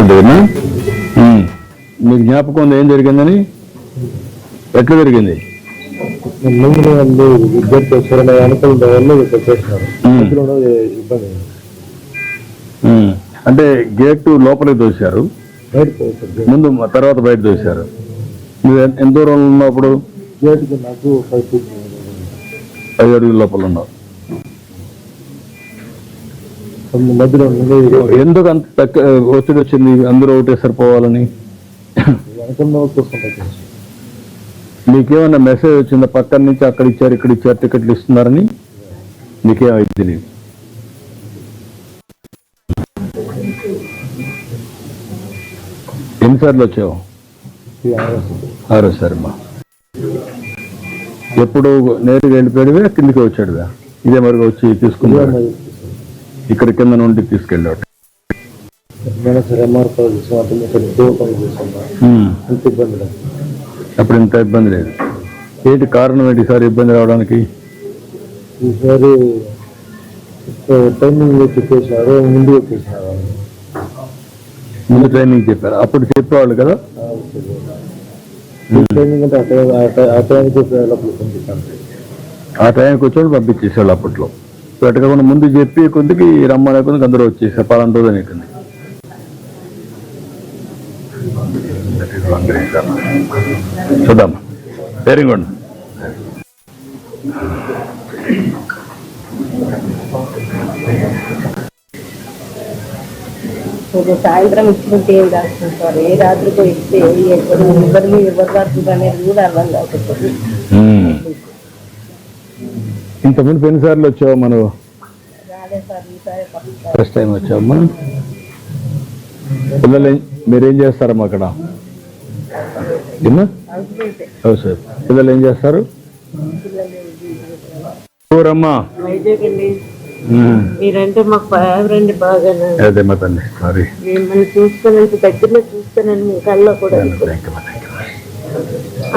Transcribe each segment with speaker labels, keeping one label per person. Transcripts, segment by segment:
Speaker 1: అలాంటిదేనా? మీకు జ్ఞాపకం ఉంది ఏం జరిగిందని? ఎట్లా జరిగింది?
Speaker 2: విద్యార్థి వచ్చారనే అనుకూల వల్ల చేసినారు. ఇబ్బంది
Speaker 1: అంటే గేటు లోపలికి దోశారు, ముందు తర్వాత బయట దోశారు. మీరు ఎంత దూరంలో ఉన్నప్పుడు?
Speaker 2: గేటుకి నాకు
Speaker 1: 5 అడుగుల లోపల ఉన్నావు.
Speaker 2: మధ్యలో
Speaker 1: ఎందుకు అంత ఒత్తిడి వచ్చింది? అందరూ ఒకటే సరిపోవాలని మీకేమన్నా మెసేజ్ వచ్చిందా? పక్కన నుంచి అక్కడ ఇచ్చారు, ఇక్కడ ఇచ్చారు, టికెట్లు ఇస్తున్నారని మీకేమైంది తెలియదు. ఎన్నిసార్లు వచ్చావు? 6సారి. మా ఎప్పుడు నేరుగా వెళ్ళిపోయాడువే, కిందికి వచ్చాడువే? ఇదే మరిగా వచ్చి తీసుకున్నాడు, ఇక్కడ కింద నుండి తీసుకెళ్ళాడు. అప్పుడు ఇంత ఇబ్బంది లేదు. ఏంటి కారణం? ఏంటి ఈసారి ఇబ్బంది రావడానికి?
Speaker 2: ఈసారి ట్రైనింగ్ చెప్పేసినారు, ముందు వచ్చేసినారు.
Speaker 1: ముందు ట్రైనింగ్ చెప్పారు, అప్పుడు చెప్పేవాళ్ళు కదా.
Speaker 2: ట్రైనింగ్ అంటే ఆ టైంకి పంపిస్తాను.
Speaker 1: ఆ టైంకి వచ్చేవాళ్ళు పంపించేసేవాళ్ళు అప్పట్లో. పెట్టకుండా ముందు చెప్పి కొద్దికి రమ్మనే కొద్దికి అందరూ వచ్చేసారు. 10 రోజులు అయిపోయింది. చూద్దాం. Very good.
Speaker 3: సాయంత్రం ఇచ్చినట్టు ఏం రాస్తుంటారు, ఏ రాత్రికో ఇస్తే ఎవరిని ఎవరు రాస్తుంది అనేది కూడా అర్థం కాకపోతే.
Speaker 1: ఇంతకుముందు ఎన్నిసార్లు వచ్చావు మనం? ఫస్ట్ టైం వచ్చావమ్మా. పిల్లలు మీరేం చేస్తారమ్మా అక్కడ? పిల్లలు ఏం చేస్తారు? ఊరమ్మా
Speaker 3: మీరంటే మాకు ఫేవరెట్ బాగా.
Speaker 1: అదే మా తల్లి, సారీ.
Speaker 3: మిమ్మల్ని చూస్తానంటే దగ్గరలో చూస్తానని మీ కళ్ళలో కూడా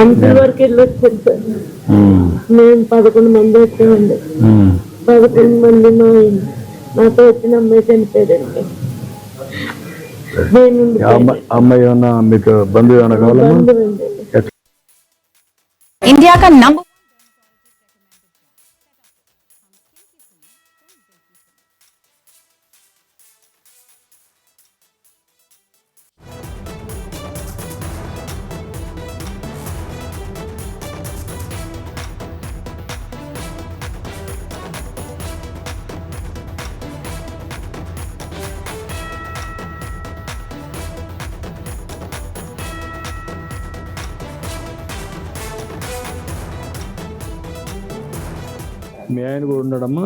Speaker 3: అంత వరకు వెళ్ళొచ్చాను సార్. మేము 11 మంది వచ్చామండి. 11 మంది నాతో వచ్చిన అమ్మాయి చనిపోయారండి.
Speaker 1: అమ్మాయి ఏమన్నా మీకు బంధువు ఏమన్నా కావాలమ్మా?
Speaker 4: इंडिया का नंबर
Speaker 1: మీ ఆయన కూడా ఉన్నాడమ్మా?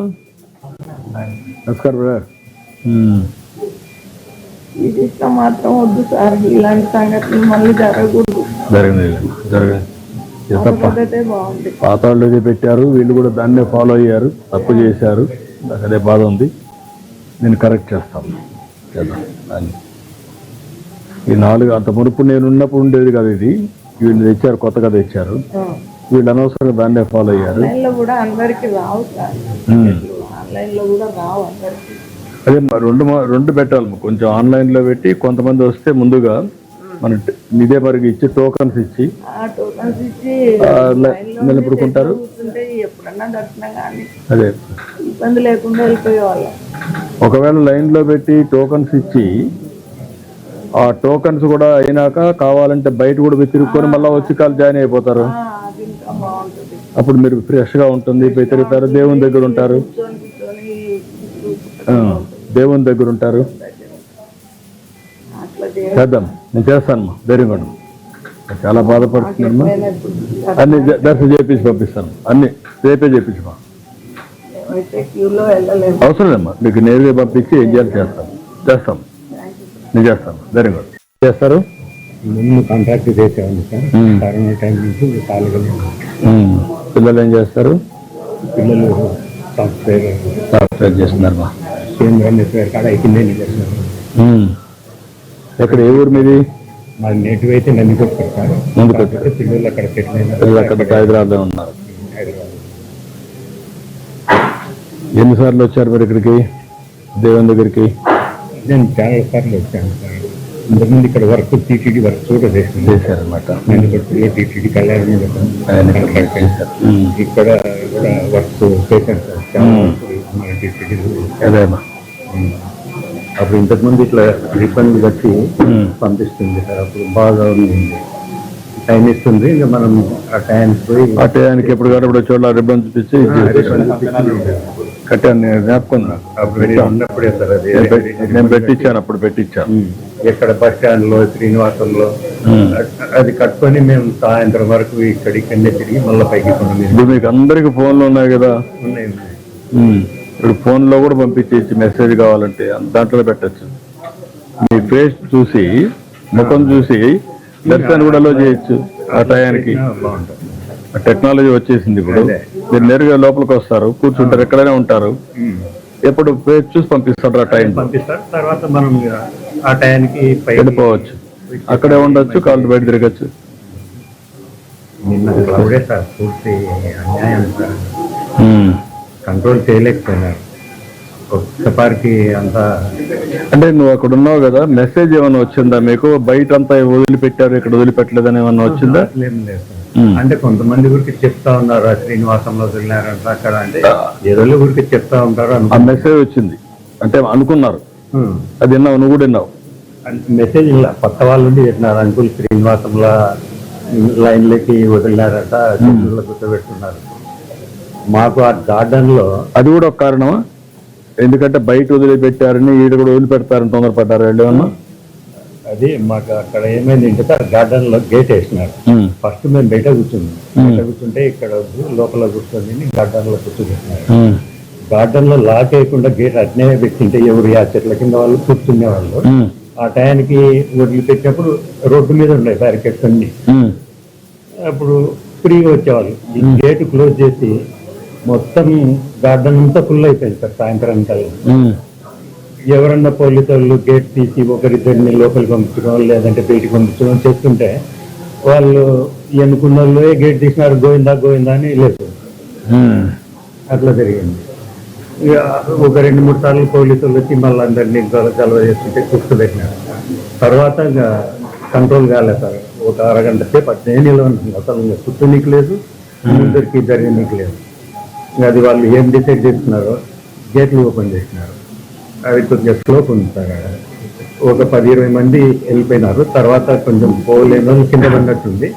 Speaker 1: నమస్కారం బ్రదర్.
Speaker 3: ఇది మాత్రం వద్దు సార్, ఇలాంటి సంఘటనలు మళ్ళీ జరగకూడదు.
Speaker 1: బాగుంది. పాత వాళ్ళు ఇది పెట్టారు, వీళ్ళు కూడా దాన్నే ఫాలో అయ్యారు, తప్పు చేశారు. నాకు అదే బాధ ఉంది. నేను కరెక్ట్ చేస్తాను. ఈ 4 అంత మునుపు నేను ఉన్నప్పుడు ఉండేది కదా ఇది. వీళ్ళు తెచ్చారు, కొత్తగా తెచ్చారు. వీళ్ళు అనవసరంగా దాన్నే ఫాలో అయ్యారు. అదే రెండు పెట్టాలి. కొంచెం ఆన్లైన్లో పెట్టి కొంతమంది వస్తే ముందుగా మన ఇదే మరికి ఇచ్చి టోకన్స్ ఇచ్చి నిలబడుకుంటారు. అదే
Speaker 3: ఇబ్బంది లేకుండా వెళ్ళిపోయేవాళ్ళం.
Speaker 1: ఒకవేళ లైన్లో పెట్టి టోకన్స్ ఇచ్చి ఆ టోకన్స్ కూడా అయినాక కావాలంటే బయట కూడా తిరుగుకొని మళ్ళీ వచ్చి కాలు జాయిన్ అయిపోతారు. అప్పుడు మీరు ఫ్రెష్గా ఉంటుంది, తిరుగుతారు, దేవుని దగ్గర ఉంటారు. దేవుని దగ్గర ఉంటారు. చేద్దాం, నేను చేస్తానమ్మా. Very good. చాలా బాధపడుతున్నామ్మా. అన్ని దర్శనం చేయించి పంపిస్తాను. అన్ని రేపే చేయించమా. అవసరం లేమ్మా, మీకు నేరుగా పంపించి ఏం చేయాలి చేస్తాం. నేను చేస్తాను. Very good. చేస్తారు.
Speaker 2: ముందు కాంట్రాక్ట్ చేసేవాడిని సార్. కరోనా టైం నుంచి ఖాళీగా.
Speaker 1: పిల్లలు ఏం చేస్తారు?
Speaker 2: పిల్లలు సాఫ్ట్వేర్
Speaker 1: చేస్తున్నారు. మా
Speaker 2: నెట్వేర్ కాడ అయిపోయింది చేస్తున్నారు.
Speaker 1: ఎక్కడ, ఏ ఊరు మీది?
Speaker 2: మా నేటివ్ అయితే నందికొట్టు సార్. పిల్లలు అక్కడ సెటిల్ అయినారు.
Speaker 1: అక్కడ హైదరాబాద్లో ఉన్నారు. ఎన్నిసార్లు వచ్చారు మీరు ఇక్కడికి, దేవుని దగ్గరికి?
Speaker 2: నేను చాలా సార్లు వచ్చాను సార్. ఇంతకుముందు ఇక్కడ వర్క్ టీటీడీ వర్క్ కూడా చేసింది.
Speaker 1: చేశారనమాట.
Speaker 2: నందికొట్టులో టీటీడీ కళ్యాణ్ ఇక్కడ కూడా వర్క్ చేశాను సార్. చాలా వర్క్ మన టీటీడీ.
Speaker 1: అదేమా.
Speaker 2: అప్పుడు ఇంతకుముందు ఇట్లా రిఫండ్ కట్టి పంపిస్తుంది సార్. అప్పుడు బాగా ఉంది, టైం ఇస్తుంది. ఇంకా మనం ఆ టైంకి పోయి
Speaker 1: ఆ టయానికి ఎప్పుడు కాబట్టి చోట్ల రిబ్బన్ చూపించి కట్టాను. నేను జ్ఞాపకం
Speaker 2: అప్పుడు ఉన్నప్పుడే సార్ అది.
Speaker 1: నేను పెట్టించాను, అప్పుడు పెట్టించాను.
Speaker 2: ఎక్కడ బస్ స్టాండ్ లో శ్రీనివాసంలో అది కట్టుకొని మేము సాయంత్రం వరకు ఇక్కడికన్నే తిరిగి మళ్ళీ పైకి
Speaker 1: ఇప్పుడు మీకు అందరికి ఫోన్లు ఉన్నాయి కదా.
Speaker 2: ఉన్నాయి.
Speaker 1: ఇప్పుడు ఫోన్లో కూడా పంపించేసి మెసేజ్ కావాలంటే దాంట్లో పెట్టచ్చు. మీ ఫేస్ చూసి ముఖం చూసి దర్శనం కూడా చేయొచ్చు. ఆ టయానికి
Speaker 2: బాగుంటుంది.
Speaker 1: టెక్నాలజీ వచ్చేసింది. ఇప్పుడు మీరు నేరుగా లోపలికి వస్తారు, కూర్చుంటారు, ఎక్కడైనా ఉంటారు. ఎప్పుడు ఫేస్ చూసి పంపిస్తారు. ఆ టైం
Speaker 2: పంపిస్తారు. తర్వాత మనం ఆ టయానికి
Speaker 1: వెళ్ళిపోవచ్చు, అక్కడే ఉండొచ్చు, కాళ్ళు బయట తిరగచ్చు.
Speaker 2: నిన్న క్లౌడే సార్, పూర్తి అన్యాయం సార్. కంట్రోల్ చేయలేకపోయినారు ఒక్కసారికి అంతా.
Speaker 1: అంటే నువ్వు అక్కడ ఉన్నావు కదా, మెసేజ్ ఏమైనా వచ్చిందా మీకు? బయట అంతా వదిలిపెట్టారు, ఇక్కడ వదిలిపెట్టలేదని ఏమన్నా వచ్చిందా?
Speaker 2: ఏం లేదు సార్. అంటే కొంతమంది ఊరికి చెప్తా ఉన్నారు శ్రీనివాసంలో వదిలినారంట అక్కడ. అంటే ఏదో ఊరికి చెప్తా ఉంటారు.
Speaker 1: ఆ మెసేజ్ వచ్చింది అంటే అనుకున్నారు. అది విన్నావు, నువ్వు కూడా విన్నావు.
Speaker 2: మెసేజ్ ఇలా కొత్త వాళ్ళు ఉండి చెప్పినారు, అంకుల్ శ్రీనివాసంలో లైన్లకి వదిలినారట, చెట్లలో కూర్చోబెట్టుకున్నారు. మాకు ఆ గార్డెన్ లో
Speaker 1: అది కూడా ఒక కారణమా? ఎందుకంటే బయట వదిలిపెట్టారని ఈడ కూడా వదిలిపెడతారని తొందరపడ్డారు వాళ్ళు ఏమన్నా?
Speaker 2: అది మాకు అక్కడ ఏమైంది అంటే గార్డెన్ లో గేట్ వేసినారు. ఫస్ట్ మేము బయట కూర్చున్నాం. బయట కూర్చుంటే ఇక్కడ లోపల కూర్చొని గార్డెన్ లో కూర్చోబెట్టినారు. గార్డెన్ లో లాక్ వేయకుండా గేట్ అట్నే పెట్టింటే ఎవరు ఆ చెట్ల కింద వాళ్ళు కూర్చునే వాళ్ళు. ఆ టయానికి వదిలిపెట్టినప్పుడు రోడ్డు మీద ఉన్నాయి బ్యారికేడ్స్ అన్ని. అప్పుడు ఫ్రీగా వచ్చేవాళ్ళు. ఈ గేట్ క్లోజ్ చేసి మొత్తం గార్డెన్ అంతా ఫుల్ అయిపోయింది సార్ సాయంత్రానికి. ఎవరన్నా పోలీసులు గేట్ తీసి ఒకరిద్దరిని లోపలికి పంపించడం లేదంటే బయటికి పంపించడం చేస్తుంటే వాళ్ళు ఎన్నుకున్న వాళ్ళు గేట్ తీసినారు, గోవిందా గోవిందా అని లేదు. అట్లా జరిగింది. ఇక ఒక 2-3 సార్లు పోలీసులు వచ్చి మళ్ళీ అందరినీ గలవ చేస్తుంటే కూర్చోబెట్టినారు. తర్వాత ఇంకా కంట్రోల్ కాలేదు సార్. ఒక అరగంట సేపు అట్నే నిలవనుంది. అసలు కూర్చోనీకి లేదు, ముందరికి జరగనీకి లేదు. అది వాళ్ళు ఏం డిసైడ్ చేస్తున్నారు, గేట్లు ఓపెన్ చేసినారు. అది కొద్దిగా స్లోప్ ఉంది సార్. ఒక 10-20 మంది వెళ్ళిపోయినారు. తర్వాత కొంచెం పోలేని వాళ్ళు కింద పడినట్టుంది.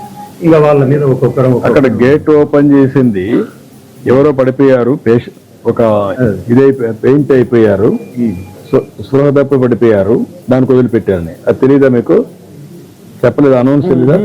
Speaker 2: ఇంకా వాళ్ళ మీద ఒక్కొక్కరు
Speaker 1: అక్కడ గేట్ ఓపెన్ చేసింది ఎవరో పడిపోయారు, ఒక పెయింట్ అయిపోయారు, స్పృహ తప్పి పడిపోయారు, దానికి వదిలిపెట్టారని. అది తెలీదా మీకు? చెప్పలేదు, అనౌన్స్ తెలీదా?